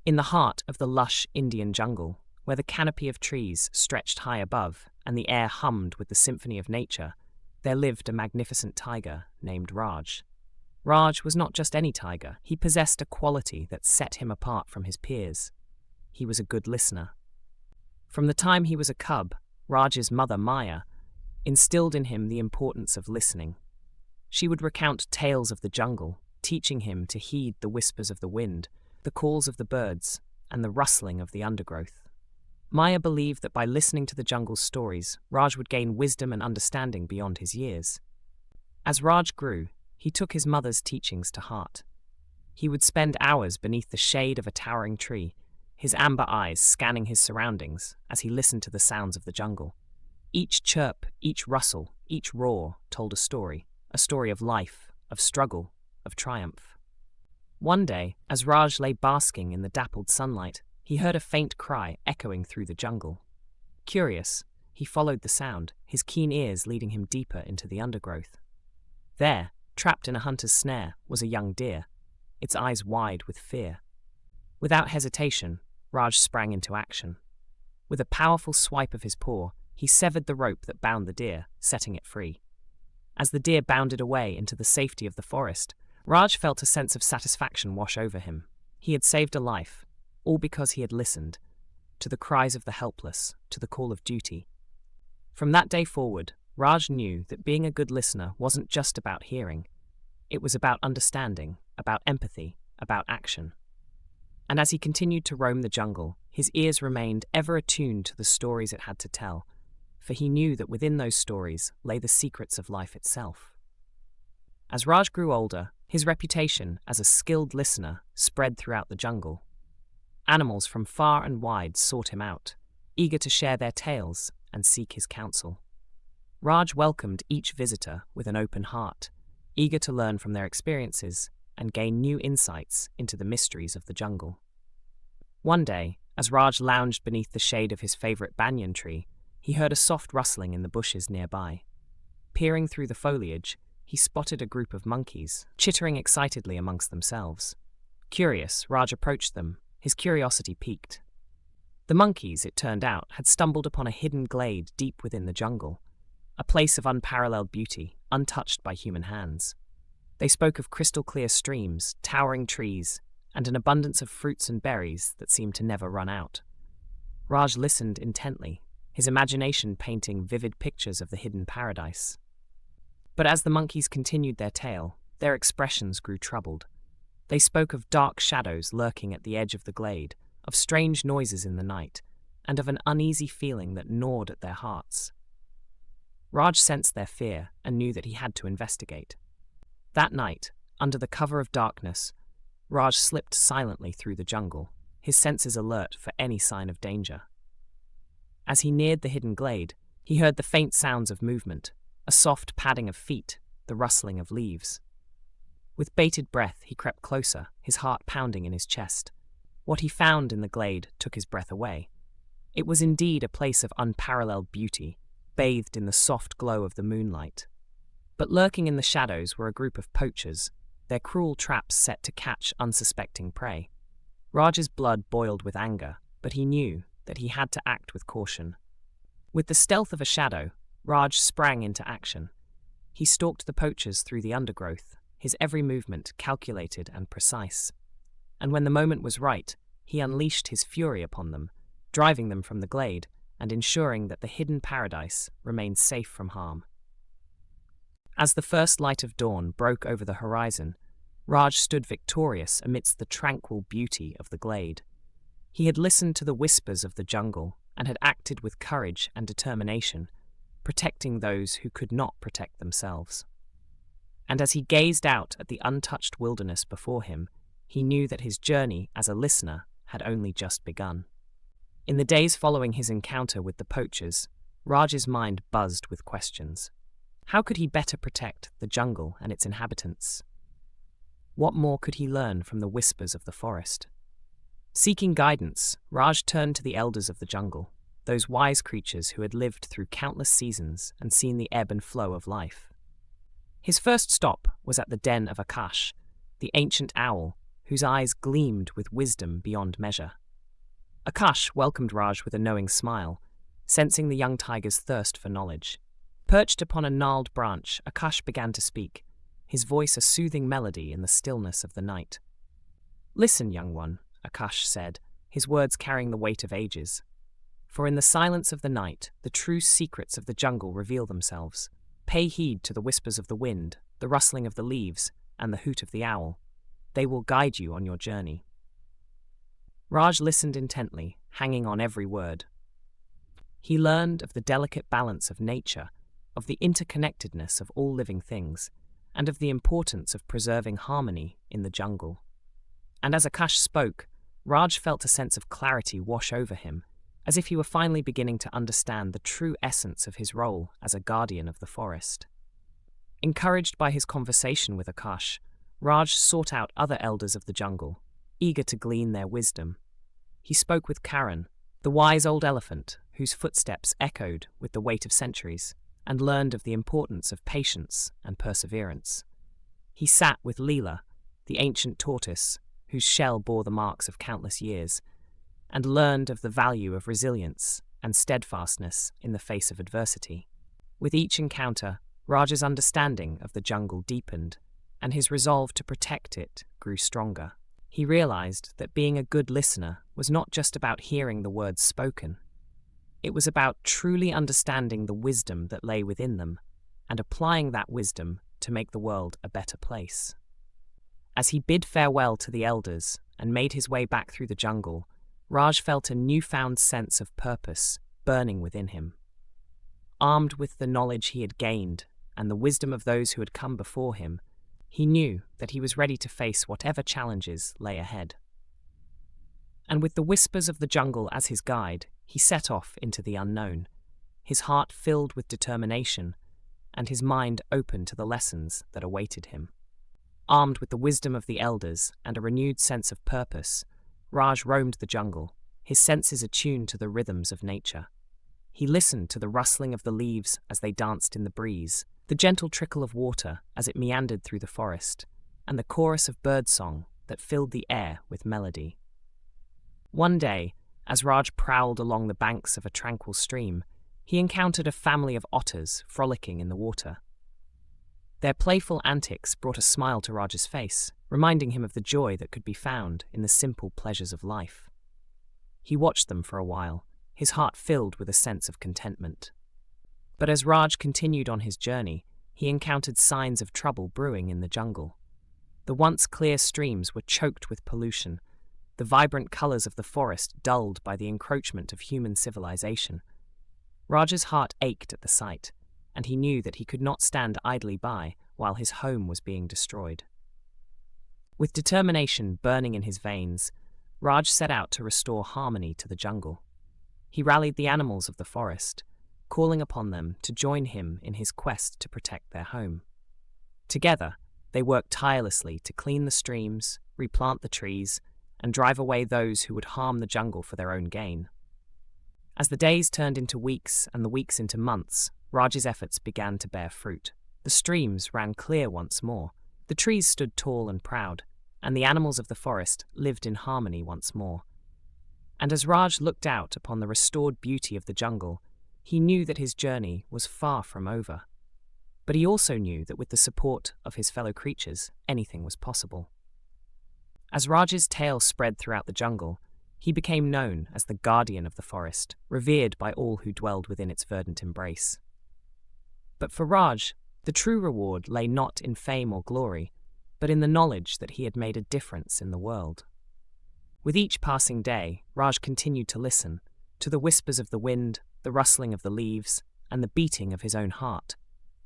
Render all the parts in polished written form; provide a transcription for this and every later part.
In the heart of the lush Indian jungle, where the canopy of trees stretched high above and the air hummed with the symphony of nature, there lived a magnificent tiger named Raj. Raj was not just any tiger. He possessed a quality that set him apart from his peers. He was a good listener. From the time he was a cub, Raj's mother, Maya, instilled in him the importance of listening. She would recount tales of the jungle, teaching him to heed the whispers of the wind, the calls of the birds, and the rustling of the undergrowth. Maya believed that by listening to the jungle's stories, Raj would gain wisdom and understanding beyond his years. As Raj grew, he took his mother's teachings to heart. He would spend hours beneath the shade of a towering tree, his amber eyes scanning his surroundings as he listened to the sounds of the jungle. Each chirp, each rustle, each roar told a story of life, of struggle, of triumph. One day, as Raj lay basking in the dappled sunlight, he heard a faint cry echoing through the jungle. Curious, he followed the sound, his keen ears leading him deeper into the undergrowth. There, trapped in a hunter's snare, was a young deer, its eyes wide with fear. Without hesitation, Raj sprang into action. With a powerful swipe of his paw, he severed the rope that bound the deer, setting it free. As the deer bounded away into the safety of the forest, Raj felt a sense of satisfaction wash over him. He had saved a life, all because he had listened, to the cries of the helpless, to the call of duty. From that day forward, Raj knew that being a good listener wasn't just about hearing. It was about understanding, about empathy, about action. And as he continued to roam the jungle, his ears remained ever attuned to the stories it had to tell, for he knew that within those stories lay the secrets of life itself. As Raj grew older, his reputation as a skilled listener spread throughout the jungle. Animals from far and wide sought him out, eager to share their tales and seek his counsel. Raj welcomed each visitor with an open heart, eager to learn from their experiences and gain new insights into the mysteries of the jungle. One day, as Raj lounged beneath the shade of his favorite banyan tree, he heard a soft rustling in the bushes nearby. Peering through the foliage, he spotted a group of monkeys, chittering excitedly amongst themselves. Curious, Raj approached them, his curiosity piqued. The monkeys, it turned out, had stumbled upon a hidden glade deep within the jungle, a place of unparalleled beauty, untouched by human hands. They spoke of crystal-clear streams, towering trees, and an abundance of fruits and berries that seemed to never run out. Raj listened intently, his imagination painting vivid pictures of the hidden paradise. But as the monkeys continued their tale, their expressions grew troubled. They spoke of dark shadows lurking at the edge of the glade, of strange noises in the night, and of an uneasy feeling that gnawed at their hearts. Raj sensed their fear and knew that he had to investigate. That night, under the cover of darkness, Raj slipped silently through the jungle, his senses alert for any sign of danger. As he neared the hidden glade, he heard the faint sounds of movement, a soft padding of feet, the rustling of leaves. With bated breath, he crept closer, his heart pounding in his chest. What he found in the glade took his breath away. It was indeed a place of unparalleled beauty, bathed in the soft glow of the moonlight. But lurking in the shadows were a group of poachers, their cruel traps set to catch unsuspecting prey. Raj's blood boiled with anger, but he knew that he had to act with caution. With the stealth of a shadow, Raj sprang into action. He stalked the poachers through the undergrowth, his every movement calculated and precise. And when the moment was right, he unleashed his fury upon them, driving them from the glade and ensuring that the hidden paradise remained safe from harm. As the first light of dawn broke over the horizon, Raj stood victorious amidst the tranquil beauty of the glade. He had listened to the whispers of the jungle and had acted with courage and determination, protecting those who could not protect themselves. And as he gazed out at the untouched wilderness before him, he knew that his journey as a listener had only just begun. In the days following his encounter with the poachers, Raj's mind buzzed with questions. How could he better protect the jungle and its inhabitants? What more could he learn from the whispers of the forest? Seeking guidance, Raj turned to the elders of the jungle, those wise creatures who had lived through countless seasons and seen the ebb and flow of life. His first stop was at the den of Akash, the ancient owl, whose eyes gleamed with wisdom beyond measure. Akash welcomed Raj with a knowing smile, sensing the young tiger's thirst for knowledge. Perched upon a gnarled branch, Akash began to speak, his voice a soothing melody in the stillness of the night. "Listen, young one," Akash said, his words carrying the weight of ages. "For in the silence of the night, the true secrets of the jungle reveal themselves. Pay heed to the whispers of the wind, the rustling of the leaves, and the hoot of the owl. They will guide you on your journey." Raj listened intently, hanging on every word. He learned of the delicate balance of nature, of the interconnectedness of all living things, and of the importance of preserving harmony in the jungle. And as Akash spoke, Raj felt a sense of clarity wash over him, as if he were finally beginning to understand the true essence of his role as a guardian of the forest. Encouraged by his conversation with Akash, Raj sought out other elders of the jungle, eager to glean their wisdom. He spoke with Karan, the wise old elephant whose footsteps echoed with the weight of centuries, and learned of the importance of patience and perseverance. He sat with Leela, the ancient tortoise whose shell bore the marks of countless years, and learned of the value of resilience and steadfastness in the face of adversity. With each encounter, Raj's understanding of the jungle deepened, and his resolve to protect it grew stronger. He realized that being a good listener was not just about hearing the words spoken. It was about truly understanding the wisdom that lay within them, and applying that wisdom to make the world a better place. As he bid farewell to the elders and made his way back through the jungle, Raj felt a newfound sense of purpose burning within him. Armed with the knowledge he had gained and the wisdom of those who had come before him, he knew that he was ready to face whatever challenges lay ahead. And with the whispers of the jungle as his guide, he set off into the unknown, his heart filled with determination and his mind open to the lessons that awaited him. Armed with the wisdom of the elders and a renewed sense of purpose, Raj roamed the jungle, his senses attuned to the rhythms of nature. He listened to the rustling of the leaves as they danced in the breeze, the gentle trickle of water as it meandered through the forest, and the chorus of birdsong that filled the air with melody. One day, as Raj prowled along the banks of a tranquil stream, he encountered a family of otters frolicking in the water. Their playful antics brought a smile to Raj's face, reminding him of the joy that could be found in the simple pleasures of life. He watched them for a while, his heart filled with a sense of contentment. But as Raj continued on his journey, he encountered signs of trouble brewing in the jungle. The once clear streams were choked with pollution, the vibrant colors of the forest dulled by the encroachment of human civilization. Raj's heart ached at the sight, and he knew that he could not stand idly by while his home was being destroyed. With determination burning in his veins, Raj set out to restore harmony to the jungle. He rallied the animals of the forest, calling upon them to join him in his quest to protect their home. Together, they worked tirelessly to clean the streams, replant the trees, and drive away those who would harm the jungle for their own gain. As the days turned into weeks and the weeks into months, Raj's efforts began to bear fruit. The streams ran clear once more, the trees stood tall and proud, and the animals of the forest lived in harmony once more. And as Raj looked out upon the restored beauty of the jungle, he knew that his journey was far from over. But he also knew that with the support of his fellow creatures, anything was possible. As Raj's tale spread throughout the jungle, he became known as the guardian of the forest, revered by all who dwelled within its verdant embrace. But for Raj, the true reward lay not in fame or glory, but in the knowledge that he had made a difference in the world. With each passing day, Raj continued to listen to the whispers of the wind, the rustling of the leaves, and the beating of his own heart,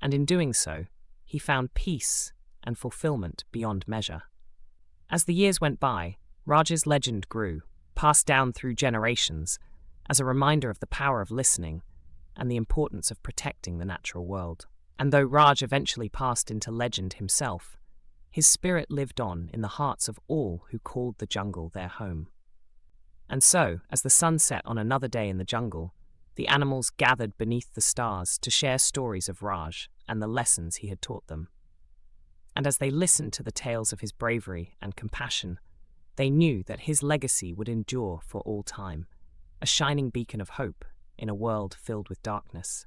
and in doing so, he found peace and fulfillment beyond measure. As the years went by, Raj's legend grew, passed down through generations, as a reminder of the power of listening and the importance of protecting the natural world. And though Raj eventually passed into legend himself, his spirit lived on in the hearts of all who called the jungle their home. And so, as the sun set on another day in the jungle, the animals gathered beneath the stars to share stories of Raj and the lessons he had taught them. And as they listened to the tales of his bravery and compassion, They knew that his legacy would endure for all time, a shining beacon of hope in a world filled with darkness.